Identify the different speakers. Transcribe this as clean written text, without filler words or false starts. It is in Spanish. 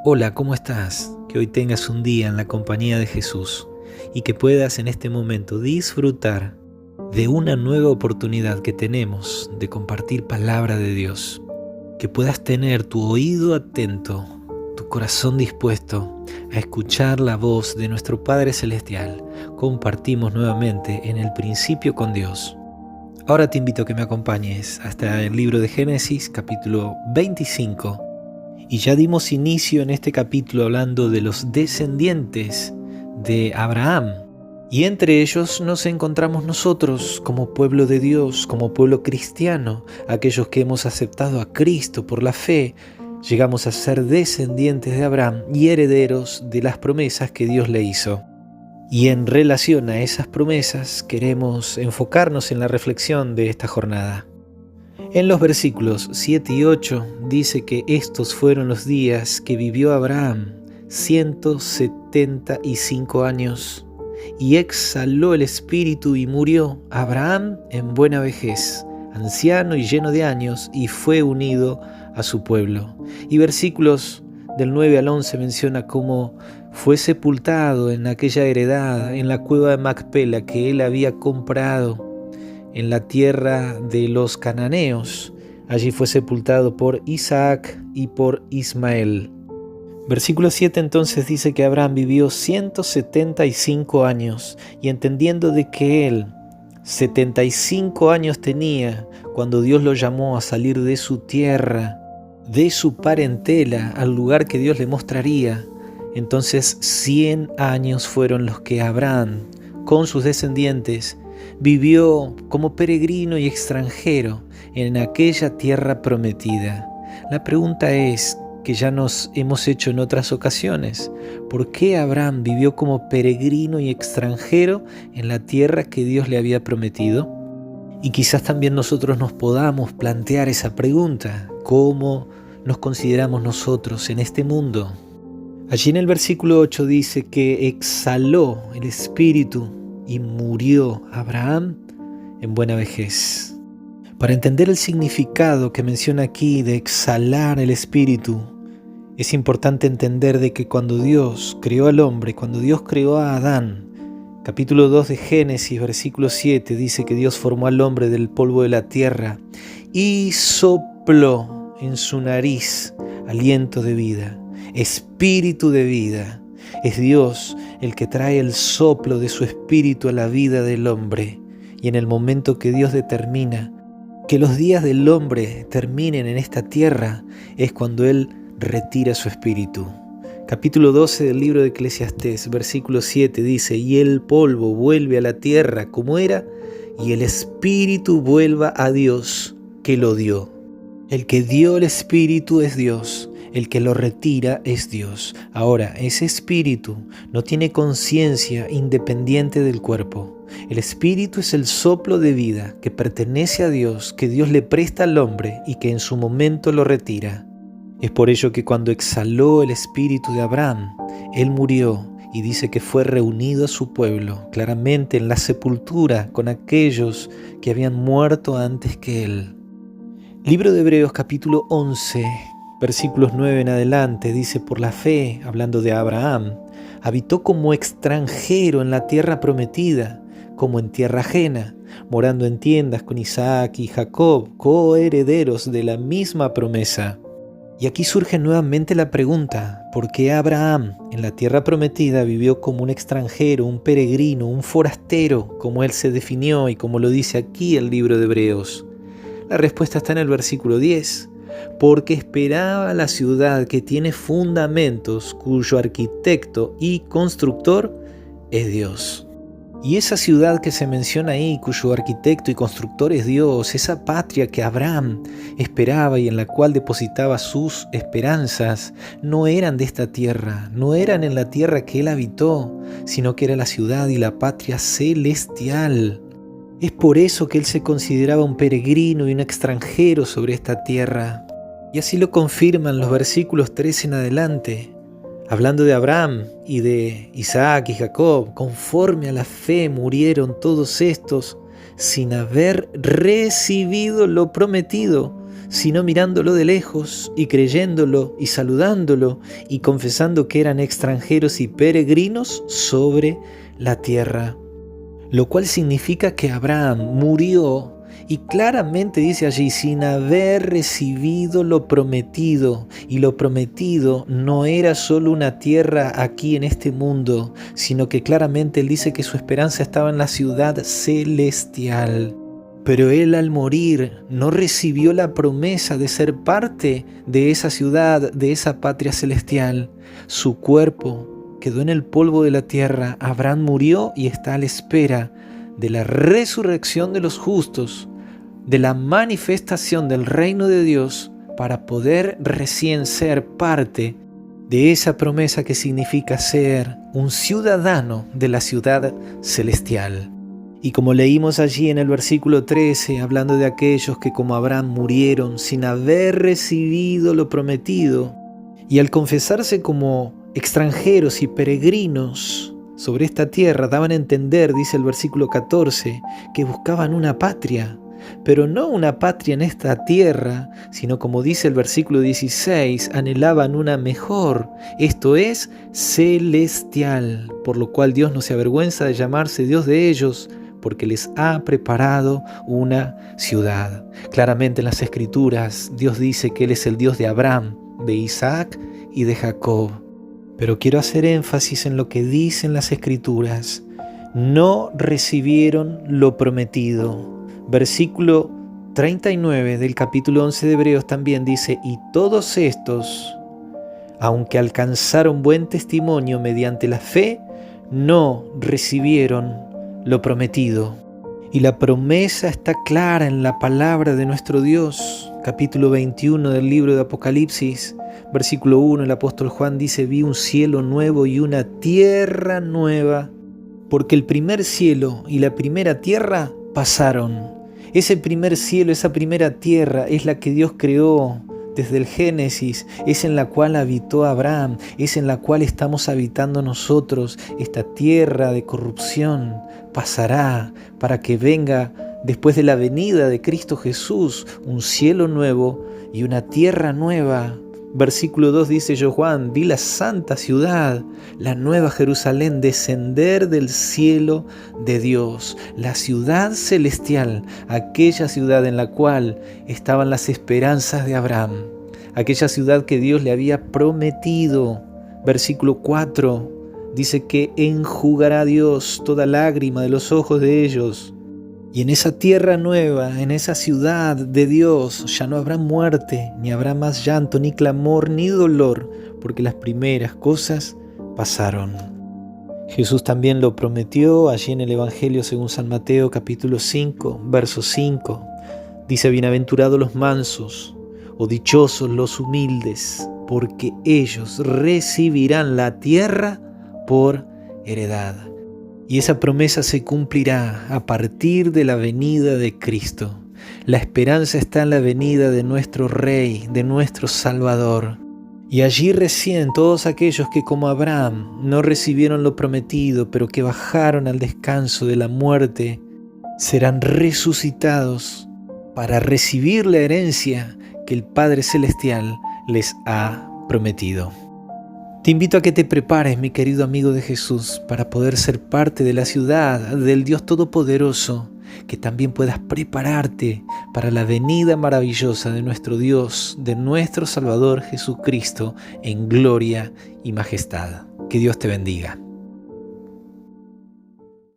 Speaker 1: Hola, ¿cómo estás? Que hoy tengas un día en la compañía de Jesús y que puedas en este momento disfrutar de una nueva oportunidad que tenemos de compartir palabra de Dios. Que puedas tener tu oído atento, tu corazón dispuesto a escuchar la voz de nuestro Padre Celestial. Compartimos nuevamente en el principio con Dios. Ahora te invito a que me acompañes hasta el libro de Génesis, capítulo 25. Y ya dimos inicio en este capítulo hablando de los descendientes de Abraham. Y entre ellos nos encontramos nosotros como pueblo de Dios, como pueblo cristiano, aquellos que hemos aceptado a Cristo por la fe. Llegamos a ser descendientes de Abraham y herederos de las promesas que Dios le hizo. Y en relación a esas promesas queremos enfocarnos en la reflexión de esta jornada. En los versículos 7 y 8 dice que estos fueron los días que vivió Abraham, 175 años, y exhaló el espíritu y murió Abraham en buena vejez, anciano y lleno de años, y fue unido a su pueblo. Y versículos del 9 al 11 menciona cómo fue sepultado en aquella heredad, en la cueva de Macpela que él había comprado en la tierra de los cananeos. Allí fue sepultado por Isaac y por Ismael. Versículo 7 entonces dice que Abraham vivió 175 años, y entendiendo de que él 75 años tenía cuando Dios lo llamó a salir de su tierra, de su parentela, al lugar que Dios le mostraría, entonces 100 años fueron los que Abraham, con sus descendientes, vivió como peregrino y extranjero en aquella tierra prometida. La pregunta es, que ya nos hemos hecho en otras ocasiones, ¿por qué Abraham vivió como peregrino y extranjero en la tierra que Dios le había prometido? Y quizás también nosotros nos podamos plantear esa pregunta: ¿cómo nos consideramos nosotros en este mundo? Allí en el versículo 8 dice que exhaló el espíritu y murió Abraham en buena vejez. Para entender el significado que menciona aquí de exhalar el espíritu, es importante entender de que cuando Dios creó al hombre, cuando Dios creó a Adán, capítulo 2 de Génesis, versículo 7, dice que Dios formó al hombre del polvo de la tierra y sopló en su nariz aliento de vida, espíritu de vida. Es Dios el que trae el soplo de su espíritu a la vida del hombre. Y en el momento que Dios determina que los días del hombre terminen en esta tierra, es cuando Él retira su espíritu. Capítulo 12 del libro de Eclesiastés, versículo 7 dice: y el polvo vuelve a la tierra como era, y el espíritu vuelva a Dios que lo dio. El que dio el espíritu es Dios. El que lo retira es Dios. Ahora, ese espíritu no tiene conciencia independiente del cuerpo. El espíritu es el soplo de vida que pertenece a Dios, que Dios le presta al hombre y que en su momento lo retira. Es por ello que cuando exhaló el espíritu de Abraham, él murió y dice que fue reunido a su pueblo, claramente en la sepultura con aquellos que habían muerto antes que él. Libro de Hebreos capítulo 11, versículos 9 en adelante, dice: por la fe, hablando de Abraham, habitó como extranjero en la tierra prometida, como en tierra ajena, morando en tiendas con Isaac y Jacob, coherederos de la misma promesa. Y aquí surge nuevamente la pregunta: ¿por qué Abraham en la tierra prometida vivió como un extranjero, un peregrino, un forastero, como él se definió y como lo dice aquí el libro de Hebreos? La respuesta está en el versículo 10. Porque esperaba la ciudad que tiene fundamentos, cuyo arquitecto y constructor es Dios. Y esa ciudad que se menciona ahí, cuyo arquitecto y constructor es Dios, esa patria que Abraham esperaba y en la cual depositaba sus esperanzas, no eran de esta tierra, no eran en la tierra que él habitó, sino que era la ciudad y la patria celestial. Es por eso que él se consideraba un peregrino y un extranjero sobre esta tierra. Y así lo confirman los versículos 13 en adelante, hablando de Abraham y de Isaac y Jacob. Conforme a la fe murieron todos estos sin haber recibido lo prometido, sino mirándolo de lejos y creyéndolo y saludándolo y confesando que eran extranjeros y peregrinos sobre la tierra. Lo cual significa que Abraham murió, y claramente dice allí, sin haber recibido lo prometido. Y lo prometido no era solo una tierra aquí en este mundo, sino que claramente él dice que su esperanza estaba en la ciudad celestial. Pero él al morir no recibió la promesa de ser parte de esa ciudad, de esa patria celestial. Su cuerpo quedó en el polvo de la tierra. Abraham murió y está a la espera de la resurrección de los justos, de la manifestación del reino de Dios, para poder recién ser parte de esa promesa que significa ser un ciudadano de la ciudad celestial. Y como leímos allí en el versículo 13, hablando de aquellos que como Abraham murieron sin haber recibido lo prometido, y al confesarse como extranjeros y peregrinos sobre esta tierra, daban a entender, dice el versículo 14, que buscaban una patria, pero no una patria en esta tierra, sino como dice el versículo 16, anhelaban una mejor, esto es, celestial, por lo cual Dios no se avergüenza de llamarse Dios de ellos, porque les ha preparado una ciudad. Claramente en las Escrituras Dios dice que Él es el Dios de Abraham, de Isaac y de Jacob. Pero quiero hacer énfasis en lo que dicen las Escrituras. No recibieron lo prometido. Versículo 39 del capítulo 11 de Hebreos también dice, y todos estos, aunque alcanzaron buen testimonio mediante la fe, no recibieron lo prometido. Y la promesa está clara en la palabra de nuestro Dios. Capítulo 21 del libro de Apocalipsis, versículo 1, el apóstol Juan dice, vi un cielo nuevo y una tierra nueva, porque el primer cielo y la primera tierra pasaron. Ese primer cielo, esa primera tierra es la que Dios creó desde el Génesis, es en la cual habitó Abraham, es en la cual estamos habitando nosotros. Esta tierra de corrupción pasará para que venga, después de la venida de Cristo Jesús, un cielo nuevo y una tierra nueva. Versículo 2 dice, yo Juan, vi la santa ciudad, la nueva Jerusalén, descender del cielo de Dios, la ciudad celestial, aquella ciudad en la cual estaban las esperanzas de Abraham, aquella ciudad que Dios le había prometido. Versículo 4 dice que enjugará Dios toda lágrima de los ojos de ellos. Y en esa tierra nueva, en esa ciudad de Dios, ya no habrá muerte, ni habrá más llanto, ni clamor, ni dolor, porque las primeras cosas pasaron. Jesús también lo prometió allí en el Evangelio según San Mateo, capítulo 5, verso 5. Dice, bienaventurados los mansos, o dichosos los humildes, porque ellos recibirán la tierra por heredad. Y esa promesa se cumplirá a partir de la venida de Cristo. La esperanza está en la venida de nuestro Rey, de nuestro Salvador. Y allí recién todos aquellos que como Abraham no recibieron lo prometido, pero que bajaron al descanso de la muerte, serán resucitados para recibir la herencia que el Padre Celestial les ha prometido. Te invito a que te prepares, mi querido amigo de Jesús, para poder ser parte de la ciudad del Dios Todopoderoso, que también puedas prepararte para la venida maravillosa de nuestro Dios, de nuestro Salvador Jesucristo, en gloria y majestad. Que Dios te bendiga.